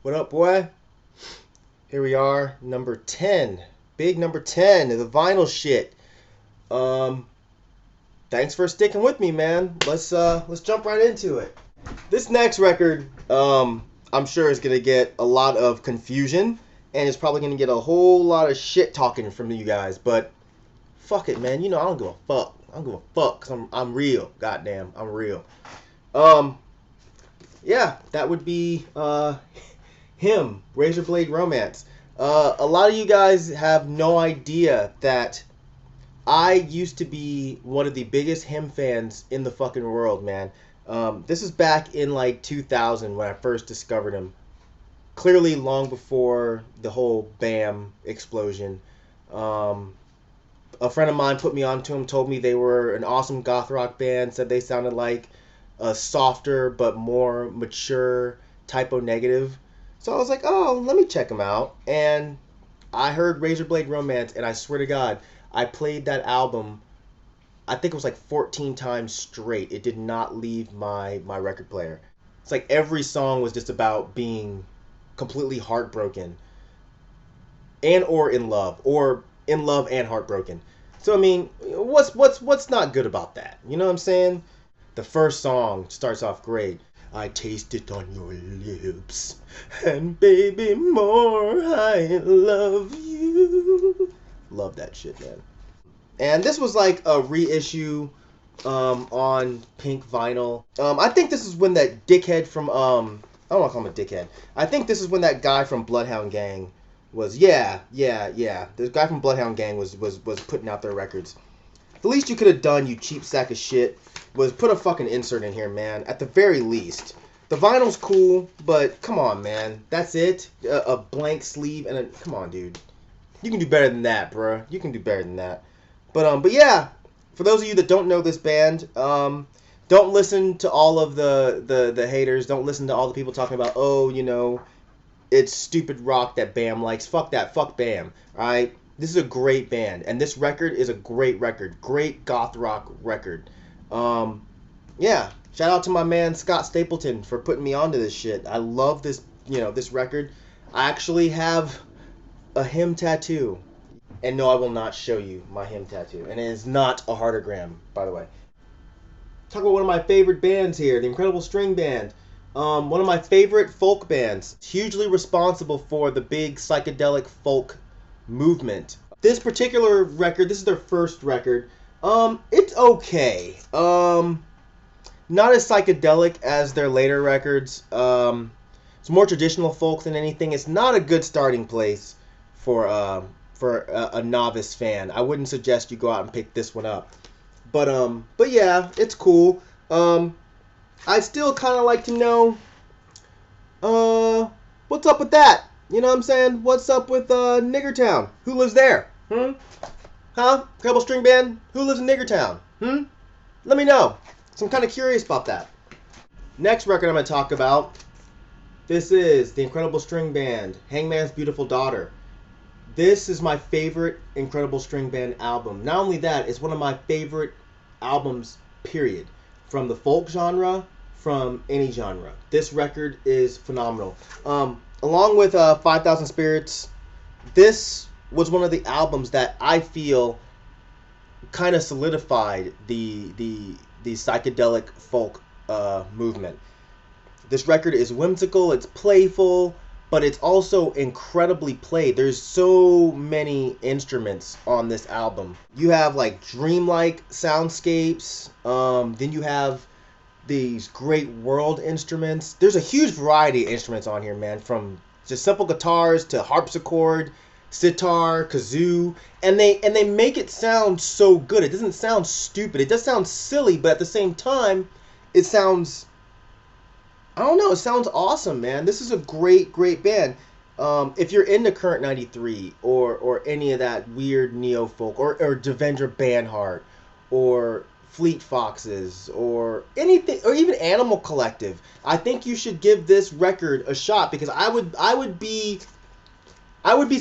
What up, boy? Here we are, number 10. Big number 10, the vinyl shit. Um, Thanks for sticking with me, man. Let's jump right into it. This next record, I'm sure is gonna get a lot of confusion, and it's probably gonna get a whole lot of shit talking from you guys. But fuck it, man. I don't give a fuck. I don't give a fuck, cause I'm real. Goddamn, I'm real. Um, yeah, that would be him, Razorblade Romance. A lot of you guys have no idea that I used to be one of the biggest him fans in the fucking world, man. This is back in like 2000 when I first discovered him. Clearly, long before the whole BAM explosion. Um, a friend of mine put me onto him, told me they were an awesome goth rock band, said they sounded like a softer but more mature Typo Negative. So I was like, oh, let me check them out. And I heard Razorblade Romance, and I swear to God, I played that album, I think it was like 14 times straight. It did not leave my record player. It's like every song was just about being completely heartbroken and or in love and heartbroken. So I mean, what's not good about that? You know what I'm saying? The first song starts off great. I taste it on your lips, and baby, more I love you. Love that shit, man. And this was like a reissue on pink vinyl. I think this is when that dickhead from I don't want to call him a dickhead. I think this is when that guy from Bloodhound Gang was yeah. The guy from Bloodhound Gang was putting out their records. The least you could have done, you cheap sack of shit, was put a fucking insert in here, man. At the very least. The vinyl's cool, but come on, man. That's it? A blank sleeve and a... Come on, dude. You can do better than that, bruh. You can do better than that. But yeah, for those of you that don't know this band, don't listen to all of the haters. Don't listen to all the people talking about, it's stupid rock that BAM likes. Fuck that. Fuck BAM. Alright? This is a great band, and this record is a great record. Great goth rock record. Yeah. Shout out to my man Scott Stapleton for putting me onto this shit. I love this record. I actually have a him tattoo. And no, I will not show you my him tattoo. And it is not a heartogram, by the way. Talk about one of my favorite bands here, the Incredible String Band. One of my favorite folk bands. Hugely responsible for the big psychedelic folk movement. This particular record, this is their first record. It's okay. Not as psychedelic as their later records. It's more traditional folk than anything. It's not a good starting place for a novice fan. I wouldn't suggest you go out and pick this one up. But yeah, it's cool. I still kind of like to know, what's up with that? You know what I'm saying? What's up with Niggertown? Who lives there? Huh? Incredible String Band? Who lives in Niggertown? Let me know. So I'm kind of curious about that. Next record I'm going to talk about. This is the Incredible String Band, Hangman's Beautiful Daughter. This is my favorite Incredible String Band album. Not only that, it's one of my favorite albums, period. From the folk genre, from any genre. This record is phenomenal. Along with 5,000 Spirits, this was one of the albums that I feel kind of solidified the psychedelic folk movement. This record is whimsical, it's playful, but it's also incredibly played. There's so many instruments on this album. You have like dreamlike soundscapes. Then you have these great world instruments. There's a huge variety of instruments on here, man. From just simple guitars to harpsichord, sitar, kazoo, and they make it sound so good. It doesn't sound stupid. It does sound silly, but at the same time, it sounds, I don't know, it sounds awesome, man. This is a great band. If you're into Current 93 or any of that weird neo-folk or Devendra Banhart or Fleet Foxes or anything, or even Animal Collective, I think you should give this record a shot, because I would be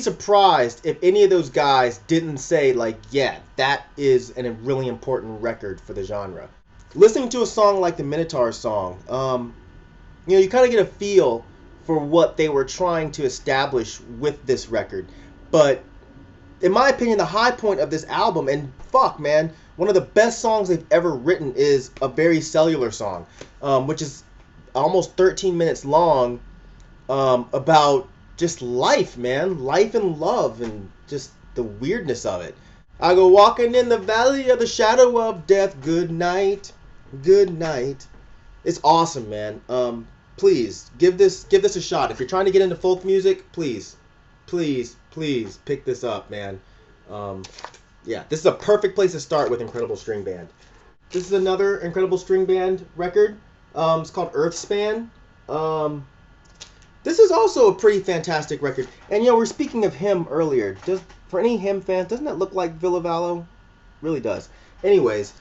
surprised if any of those guys didn't say, like, yeah, that is a really important record for the genre. Listening to a song like the Minotaur song, you kind of get a feel for what they were trying to establish with this record. But in my opinion, the high point of this album, and fuck, man, one of the best songs they've ever written is a very cellular song, which is almost 13 minutes long, about just life, man. Life and love and just the weirdness of it. I go walking in the valley of the shadow of death. Good night. Good night. It's awesome, man. Please give this a shot. If you're trying to get into folk music, please pick this up, man. Yeah, this is a perfect place to start with Incredible String Band. This is another Incredible String Band record. It's called Earthspan. This is also a pretty fantastic record. And, we're speaking of him earlier. For any him fans, doesn't that look like Villavallo? Really does. Anyways,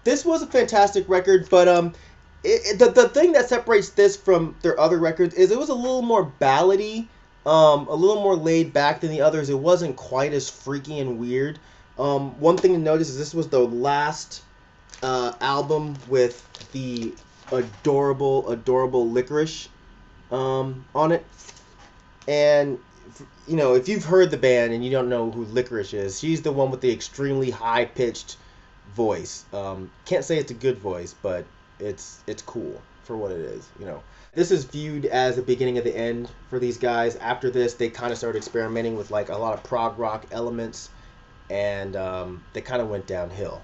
this was a fantastic record, but the thing that separates this from their other records is it was a little more ballady, a little more laid back than the others. It wasn't quite as freaky and weird. One thing to notice is this was the last album with the adorable Licorice on it. And if you've heard the band and you don't know who Licorice is, she's the one with the extremely high-pitched voice. Can't say it's a good voice, but it's cool for what it is. This is viewed as the beginning of the end for these guys. After this, they kind of started experimenting with like a lot of prog rock elements, and they kind of went downhill.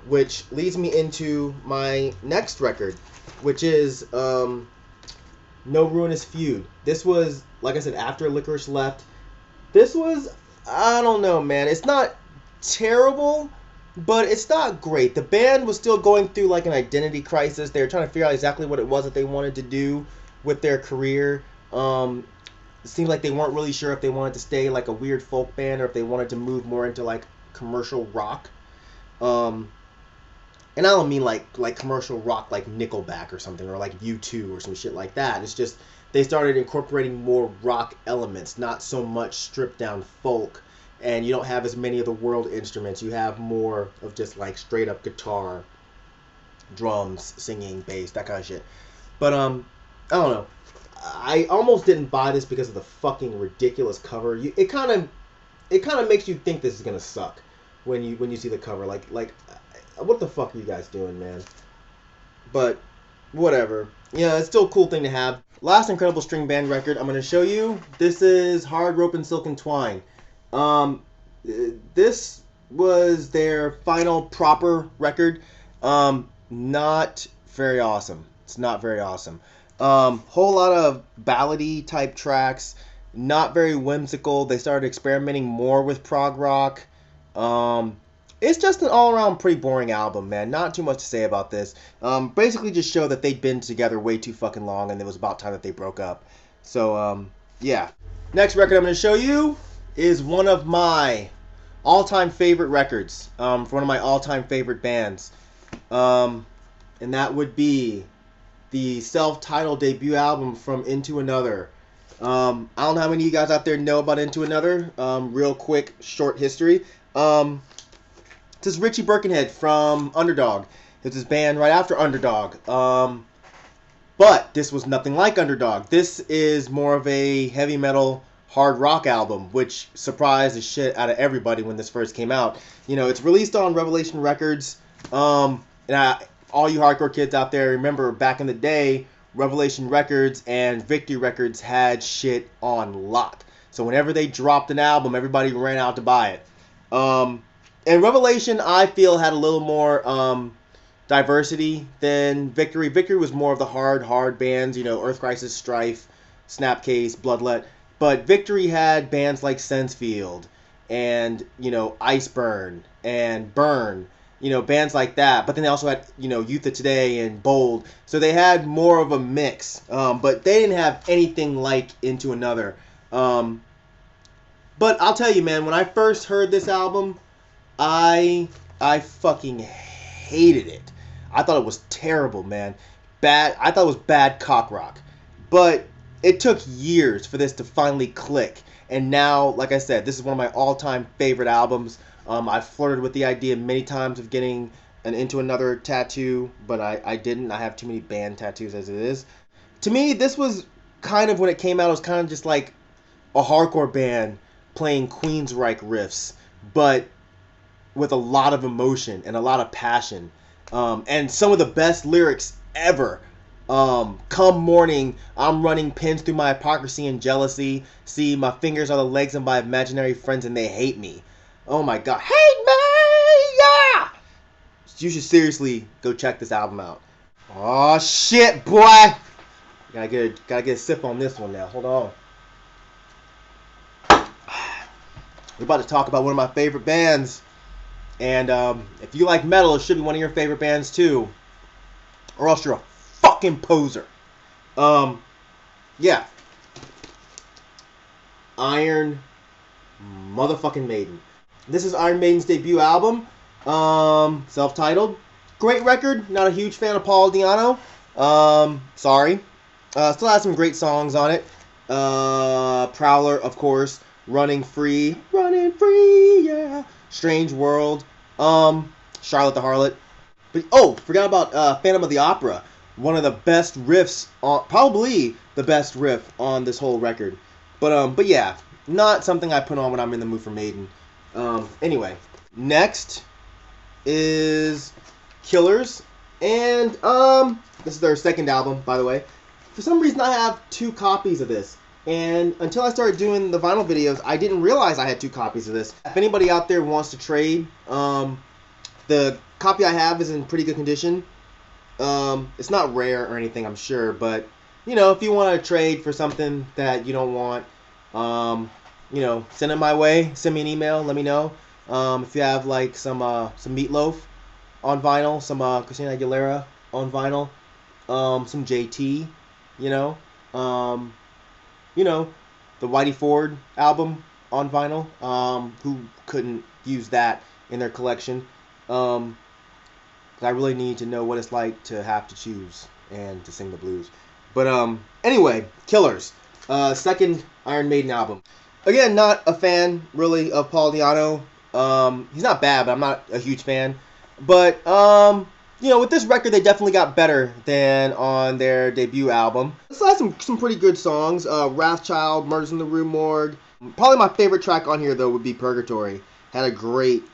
Which leads me into my next record, which is No Ruinous Feud. This was, like I said, after Licorice left. This was, I don't know, man. It's not terrible, but it's not great. The band was still going through like an identity crisis. They were trying to figure out exactly what it was that they wanted to do with their career. It seemed like they weren't really sure if they wanted to stay like a weird folk band or if they wanted to move more into like commercial rock. And I don't mean like commercial rock like Nickelback or something, or like U2 or some shit like that. It's just they started incorporating more rock elements, not so much stripped down folk. And you don't have as many of the world instruments. You have more of just like straight up guitar, drums, singing, bass, that kind of shit. But I don't know. I almost didn't buy this because of the fucking ridiculous cover. It kind of makes you think this is gonna suck when you see the cover. Like what the fuck are you guys doing, man? But whatever. It's still a cool thing to have. Last Incredible String Band record I'm gonna show you. This is Hard Rope and Silken Twine. This was their final proper record. Not very awesome. It's not very awesome. Whole lot of ballady type tracks. Not very whimsical. They started experimenting more with prog rock. It's just an all-around pretty boring album, man. Not too much to say about this. Basically just show that they'd been together way too fucking long and it was about time that they broke up. So, yeah. Next record I'm going to show you is one of my all-time favorite records for one of my all-time favorite bands. And that would be the self-titled debut album from Into Another. I don't know how many of you guys out there know about Into Another. Real quick, short history. This is Richie Birkenhead from Underdog. It's his band right after Underdog. But this was nothing like Underdog. This is more of a heavy metal hard rock album, which surprised the shit out of everybody when this first came out. It's released on Revelation Records. And all you hardcore kids out there, remember back in the day, Revelation Records and Victory Records had shit on lock. So whenever they dropped an album, everybody ran out to buy it. And Revelation, I feel, had a little more diversity than Victory. Victory was more of the hard bands, Earth Crisis, Strife, Snapcase, Bloodlet. But Victory had bands like Sensefield and, Iceburn and Burn, bands like that. But then they also had, Youth of Today and Bold. So they had more of a mix. But they didn't have anything like Into Another. But I'll tell you, man, when I first heard this album, I fucking hated it. I thought it was terrible, man. Bad. I thought it was bad cock rock. But it took years for this to finally click. And now, like I said, this is one of my all-time favorite albums. I've flirted with the idea many times of getting an Into Another tattoo, but I didn't. I have too many band tattoos as it is. To me, this was kind of, when it came out, it was kind of just like a hardcore band playing Queensryche riffs, but with a lot of emotion and a lot of passion, and some of the best lyrics ever. Come morning, I'm running pins through my hypocrisy and jealousy. See, my fingers are the legs of my imaginary friends and they hate me. Oh my god, hate me, yeah! You should seriously go check this album out. Oh shit, boy! Gotta get a sip on this one now. Hold on. We're about to talk about one of my favorite bands. And if you like metal, it should be one of your favorite bands too. Or else you're a fucking poser. Yeah. Iron motherfucking Maiden. This is Iron Maiden's debut album. Self-titled. Great record. Not a huge fan of Paul Di'Anno. Sorry. Still has some great songs on it. Prowler, of course. Running Free, yeah. Strange World. Charlotte the Harlot. But forgot about Phantom of the Opera. One of the best riffs on, probably the best riff on this whole record. But yeah, not something I put on when I'm in the mood for Maiden. Anyway, next is Killers, and this is their second album, by the way. For some reason, I have 2 copies of this. And until I started doing the vinyl videos, I didn't realize I had 2 copies of this. If anybody out there wants to trade, the copy I have is in pretty good condition. It's not rare or anything, I'm sure, but you know, if you want to trade for something that you don't want, you know, send it my way. Send me an email. Let me know. If you have like some Meatloaf on vinyl, some Christina Aguilera on vinyl, some JT, you know, the Whitey Ford album on vinyl. Who couldn't use that in their collection? I really need to know what it's like to have to choose and to sing the blues. But anyway, Killers, second Iron Maiden album. Again, not a fan really of Paul Di'Anno. He's not bad, but I'm not a huge fan. But you know, with this record, they definitely got better than on their debut album. This has some pretty good songs. Wrathchild, Murders in the Rue Morgue. Probably my favorite track on here though would be Purgatory. Had a great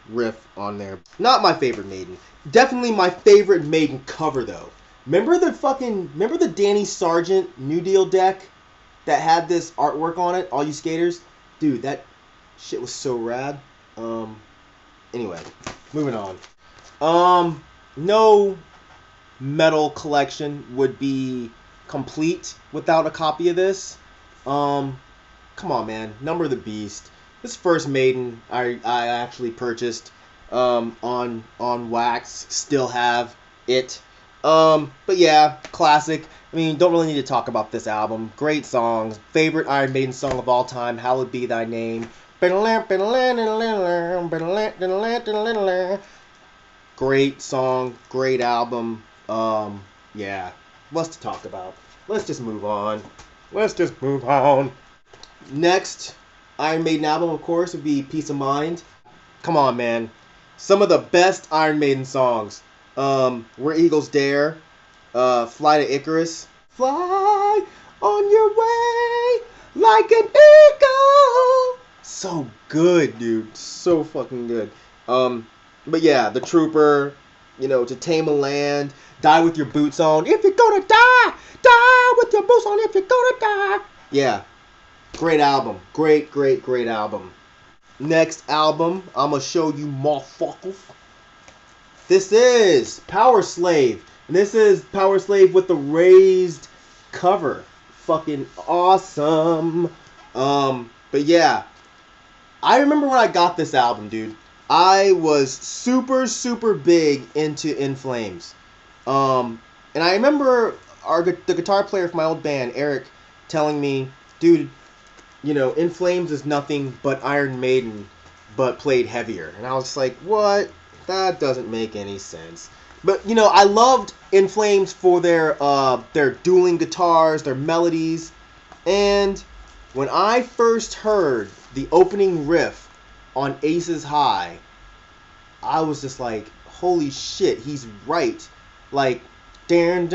riff on there. Not my favorite Maiden. Definitely my favorite Maiden cover though. Remember the Danny Sargent New Deal deck that had this artwork on it? All you skaters, dude, that shit was so rad. Anyway, moving on. No metal collection would be complete without a copy of this. Come on, man. Number of the Beast. This first Maiden I actually purchased on wax. Still have it. But yeah, classic. I mean, don't really need to talk about this album. Great songs. Favorite Iron Maiden song of all time, Hallowed Be Thy Name. Great song, great album. Yeah, what's to talk about? Let's just move on. Next Iron Maiden album, of course, would be Peace of Mind. Come on, man. Some of the best Iron Maiden songs. Where Eagles Dare, Fly to Icarus. Fly on your way like an eagle. So good, dude. So fucking good. But yeah, The Trooper, you know, To Tame a Land, Die with Your Boots On. If you're gonna die, die with your boots on if you're gonna die. Yeah. Great album. Great album. Next album, I'm gonna show you motherfuckers. This is Powerslave. And this is Powerslave with the raised cover. Fucking awesome. But yeah. I remember when I got this album, dude. I was super big into In Flames. And I remember the guitar player for my old band, Eric, telling me, dude, you know, In Flames is nothing but Iron Maiden, but played heavier. And I was like, what? That doesn't make any sense. But, you know, I loved In Flames for their dueling guitars, their melodies. And when I first heard the opening riff on Aces High, I was just like, holy shit, he's right. Like, I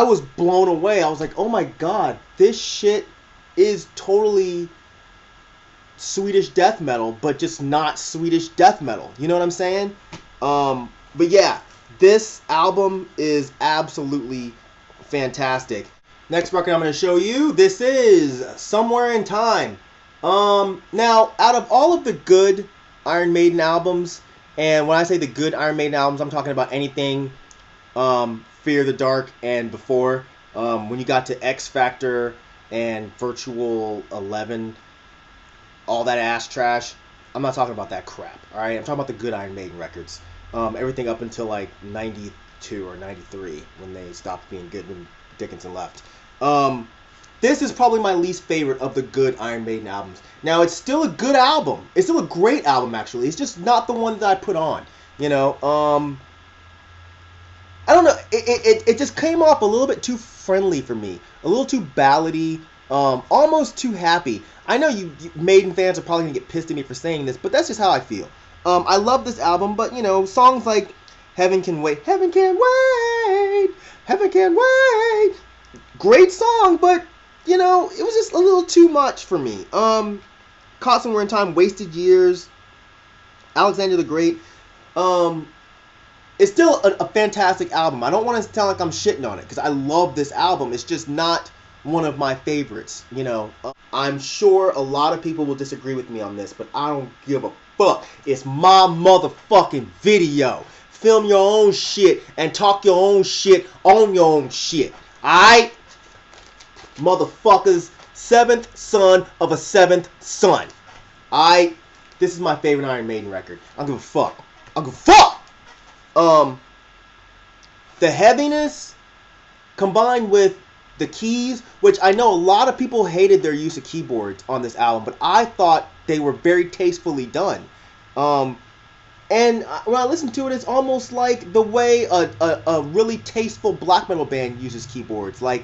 was blown away. I was like, oh my god, this shit is totally Swedish death metal, but just not Swedish death metal. You know what I'm saying? But yeah, this album is absolutely fantastic. Next record I'm going to show you, this is Somewhere in Time. Now, out of all of the good Iron Maiden albums, and when I say the good Iron Maiden albums, I'm talking about anything Fear the Dark and before. When you got to X Factor and Virtual 11, all that ass trash, I'm not talking about that crap, alright? I'm talking about the good Iron Maiden records. Everything up until like 92 or 93 when they stopped being good when Dickinson left. This is probably my least favorite of the good Iron Maiden albums. Now, it's still a good album. It's still a great album, actually. It's just not the one that I put on. You know, I don't know. It just came off a little bit too friendly for me. A little too ballady. Almost too happy. I know you Maiden fans are probably going to get pissed at me for saying this, but that's just how I feel. I love this album, but, you know, songs like Heaven Can Wait, Heaven Can Wait, Heaven Can Wait. Great song, but, you know, it was just a little too much for me. Caught Somewhere in Time, Wasted Years, Alexander the Great. It's still a fantastic album. I don't want to sound like I'm shitting on it, because I love this album. It's just not one of my favorites, you know. I'm sure a lot of people will disagree with me on this, but I don't give a fuck. It's my motherfucking video. Film your own shit and talk your own shit on your own shit. Alright? Motherfuckers, seventh son of a seventh son. This is my favorite Iron Maiden record. I don't give a fuck. I don't give a fuck! The heaviness combined with the keys, which I know a lot of people hated their use of keyboards on this album, but I thought they were very tastefully done. And when I listen to it, it's almost like the way a really tasteful black metal band uses keyboards, like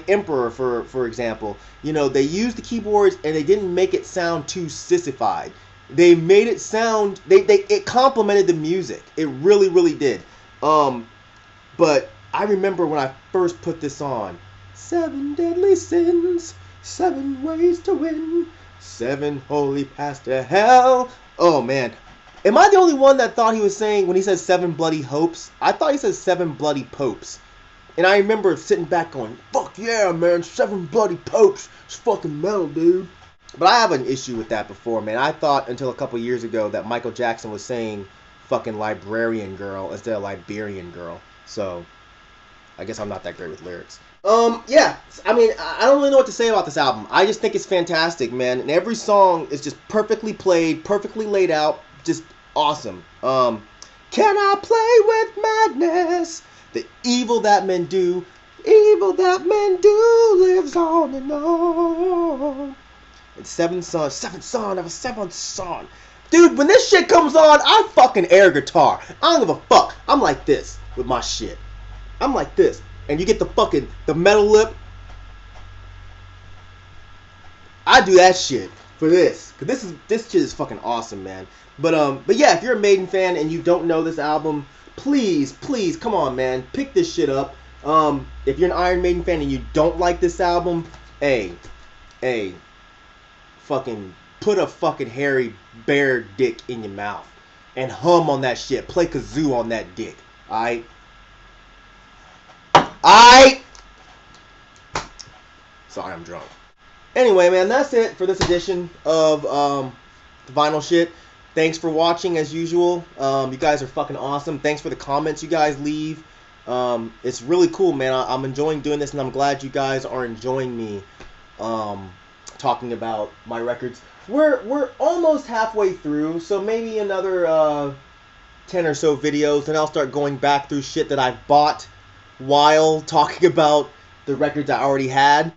Emperor, for example. You know, they used the keyboards and they didn't make it sound too sissified. They made it sound, it complemented the music. It really, really did. But I remember when I first put this on, 7 deadly sins, 7 ways to win, 7 holy paths to hell. Oh man. Am I the only one that thought he was saying, when he says 7 bloody hopes, I thought he said 7 bloody popes. And I remember sitting back going, fuck yeah, man, 7 bloody popes. It's fucking metal, dude. But I have an issue with that before, man. I thought until a couple years ago that Michael Jackson was saying fucking librarian girl instead of Liberian girl. So, I guess I'm not that great with lyrics. Yeah, I mean, I don't really know what to say about this album. I just think it's fantastic, man. And every song is just perfectly played, perfectly laid out, just awesome. Can I play with madness? The evil that men do, evil that men do lives on and on. And seventh son of a seventh son. Dude, when this shit comes on, I fucking air guitar. I don't give a fuck. I'm like this with my shit. I'm like this. And you get the metal lip. I do that shit for this. Cause this shit is fucking awesome, man. But yeah, if you're a Maiden fan and you don't know this album, please, come on, man. Pick this shit up. If you're an Iron Maiden fan and you don't like this album, fucking put a fucking hairy bear dick in your mouth and hum on that shit. Play kazoo on that dick. Alright? Sorry, I'm drunk. Anyway, man, that's it for this edition of the Vinyl Shit. Thanks for watching as usual. You guys are fucking awesome. Thanks for the comments you guys leave. It's really cool, man. I'm enjoying doing this, and I'm glad you guys are enjoying me talking about my records. We're almost halfway through, so maybe another 10 or so videos, then I'll start going back through shit that I've bought while talking about the records I already had.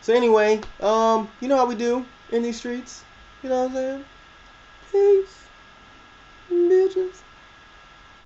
So anyway, you know how we do in these streets. You know what I'm saying? Peace, bitches.